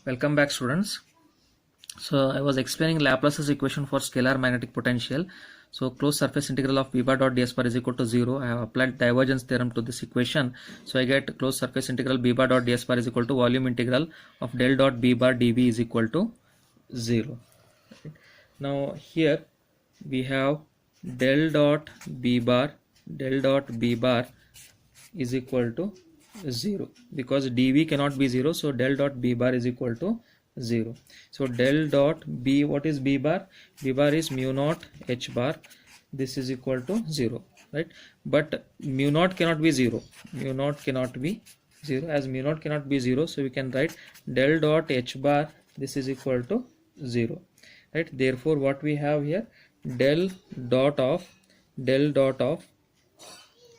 Welcome back, students. So I was explaining Laplace's equation for scalar magnetic potential. So closed surface integral of v bar dot ds bar is equal to 0. I have applied divergence theorem to this equation. So I get closed surface integral b bar dot ds bar is equal to volume integral of del dot b bar dv is equal to 0. Now here we have del dot b bar is equal to 0 because dv cannot be 0, so del dot b bar is equal to 0. So del dot b, what is b bar? B bar is mu naught h bar. This is equal to 0, right? But mu naught cannot be 0. Mu naught cannot be 0. As mu naught cannot be 0, so we can write del dot h bar. This is equal to 0, right? Therefore, what we have here, del dot of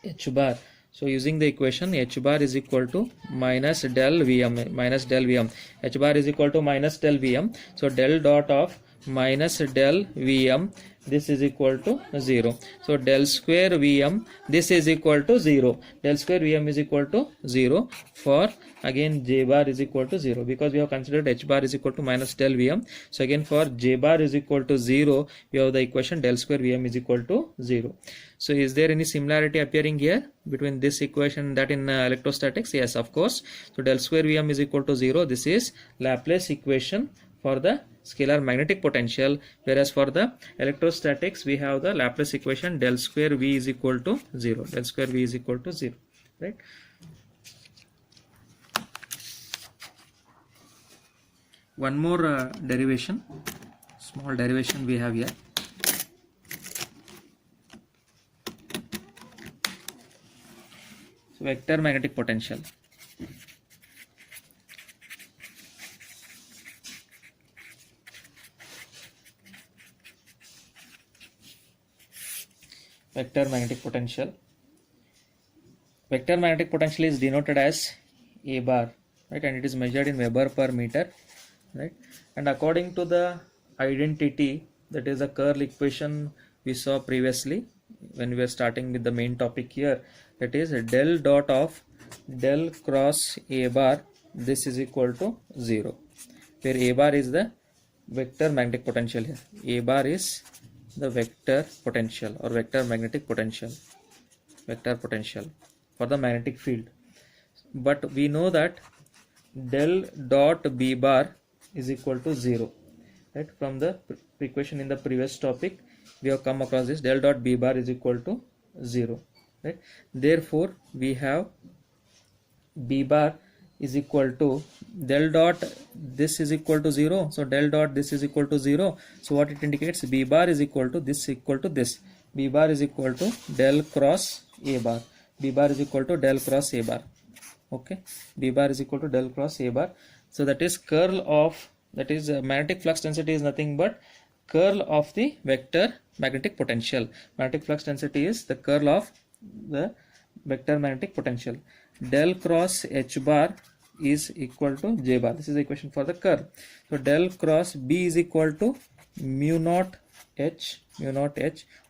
h bar. So using the equation, h bar is equal to minus del Vm. H bar is equal to minus del Vm. So del dot of minus del Vm, this is equal to 0. So del square Vm, this is equal to 0. Del square Vm is equal to 0 for, again, j bar is equal to 0 because we have considered h bar is equal to minus del Vm. So again, for j bar is equal to 0, we have the equation del square Vm is equal to 0. So is there any similarity appearing here between this equation and that in electrostatics? Yes, of course. So del square Vm is equal to 0. This is Laplace equation for the scalar magnetic potential, whereas for the electrostatics we have the Laplace equation del square V is equal to 0. Del square V is equal to 0, right? One more derivation, small derivation we have here. So vector magnetic potential. Vector magnetic potential. Vector magnetic potential is denoted as A bar, right? And it is measured in Weber per meter, right? And according to the identity, that is the curl equation we saw previously when we were starting with the main topic here, that is del dot of del cross A bar, this is equal to 0, where A bar is the vector magnetic potential here. A bar is the vector potential or vector magnetic potential, vector potential for the magnetic field. But we know that del dot b bar is equal to 0, right? From the equation in the previous topic we have come across this, del dot b bar is equal to 0, right? Therefore we have b bar is equal to del dot this is equal to 0, so del dot this is equal to 0. So what it indicates, b bar is equal to this, b bar is equal to del cross a bar, b bar is equal to del cross a bar. Okay, b bar is equal to del cross a bar. So that is curl of, that is magnetic flux density is nothing but curl of the vector magnetic potential. Magnetic flux density is the curl of the vector magnetic potential. Del cross h bar is equal to j bar. This is the equation for the curl. So del cross b is equal to mu naught h,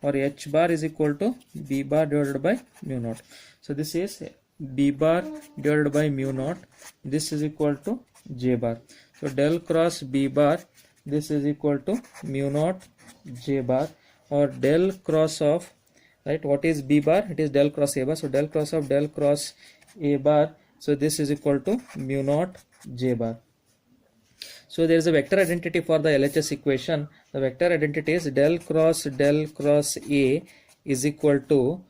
or h bar is equal to b bar divided by mu naught. So this is b bar divided by mu naught. This is equal to j bar. So del cross b bar, this is equal to mu naught j bar, or del cross of, right, what is b bar? It is del cross a bar. So del cross of del cross a bar, so this is equal to mu naught j bar. So there is a vector identity for the LHS equation. The vector identity is del cross a is equal to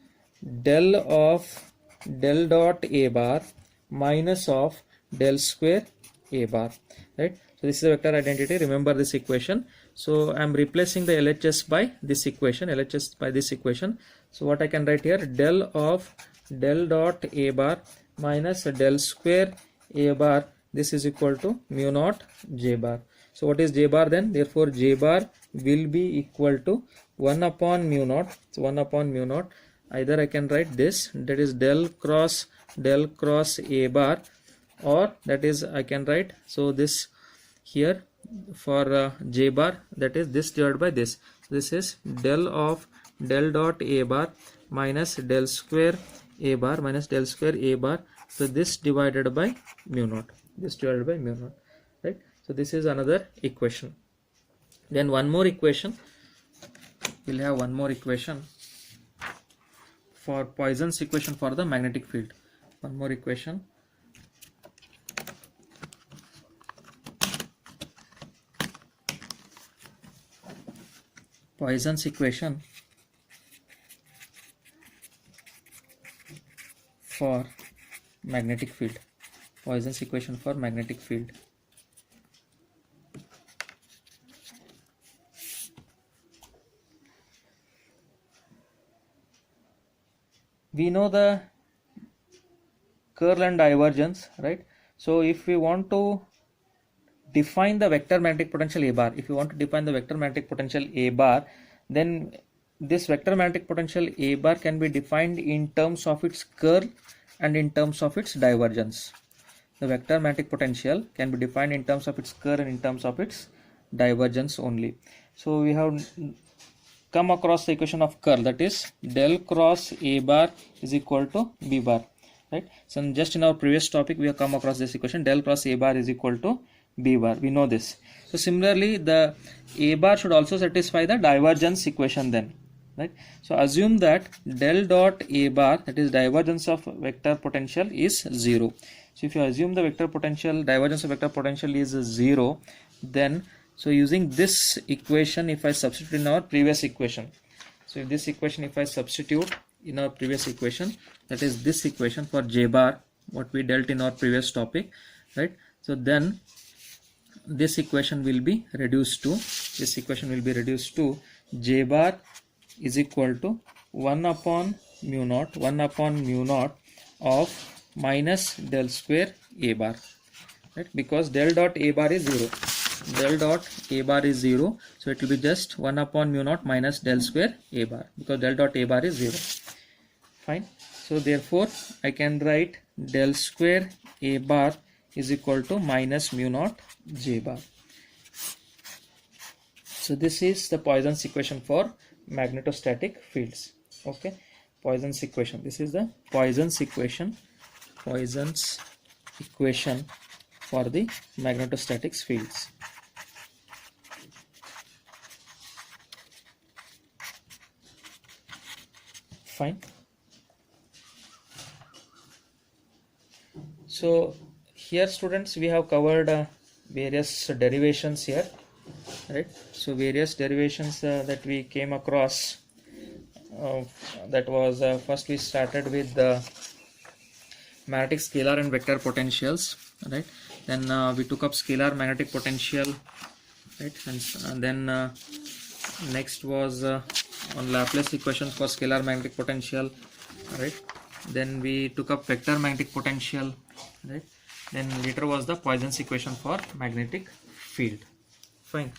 del of del dot a bar minus of del square a bar, right? So this is a vector identity. Remember this equation. So I am replacing the LHS by this equation, So what I can write here, del of del dot a bar minus del square a bar, this is equal to mu naught j bar. So what is j bar then? Therefore j bar will be equal to 1 upon mu naught. So 1 upon mu naught, either I can write this, that is del cross a bar, or that is I can write, so this here for j bar, that is this divided by this. So this is del of del dot a bar minus del square a bar, So this divided by mu naught, right? So this is another equation. Then one more equation, we'll have one more equation for Poisson's equation for the magnetic field. One more equation. Poisson's equation for magnetic field. Poisson's equation for magnetic field. We know the curl and divergence, right? So if we want to define the vector magnetic potential A bar, then this vector magnetic potential A bar can be defined in terms of its curl and in terms of its divergence. The vector magnetic potential can be defined in terms of its curl and in terms of its divergence only. So we have come across the equation of curl, that is del cross A bar is equal to B bar, right? So just in our previous topic we have come across this equation, del cross A bar is equal to B bar. We know this. So similarly the A bar should also satisfy the divergence equation then, right? So assume that del dot A bar, that is divergence of vector potential, is 0. So if you assume the vector potential, divergence of vector potential is 0, then so using this equation, if I substitute in our previous equation, so if this equation if I substitute in our previous equation, that is this equation for J bar, what we dealt in our previous topic, right? So then this equation will be reduced to, J bar is equal to 1 upon mu naught of minus del square A bar, right? Because del dot A bar is 0. So it will be just 1 upon mu naught minus del square A bar, because del dot A bar is 0. Fine. So therefore I can write del square A bar is equal to minus mu naught J bar. So this is the Poisson's equation for magnetostatic fields. Okay, Poisson's equation. This is the Poisson's equation for the magnetostatic fields. Fine. So here students we have covered various derivations here, right? So various derivations that we came across, that was first we started with the magnetic scalar and vector potentials, right? Then we took up scalar magnetic potential, right? And then next was on Laplace equation for scalar magnetic potential, right? Then we took up vector magnetic potential, right? Then later was the Poisson's equation for magnetic field. Fine.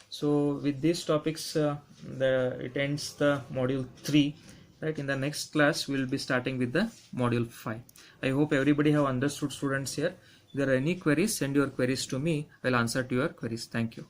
So with these topics it ends the module 3, right? In the next class we will be starting with the module 5. I hope everybody have understood, students. Here if there are any queries, send your queries to me. I will answer to your queries. Thank you.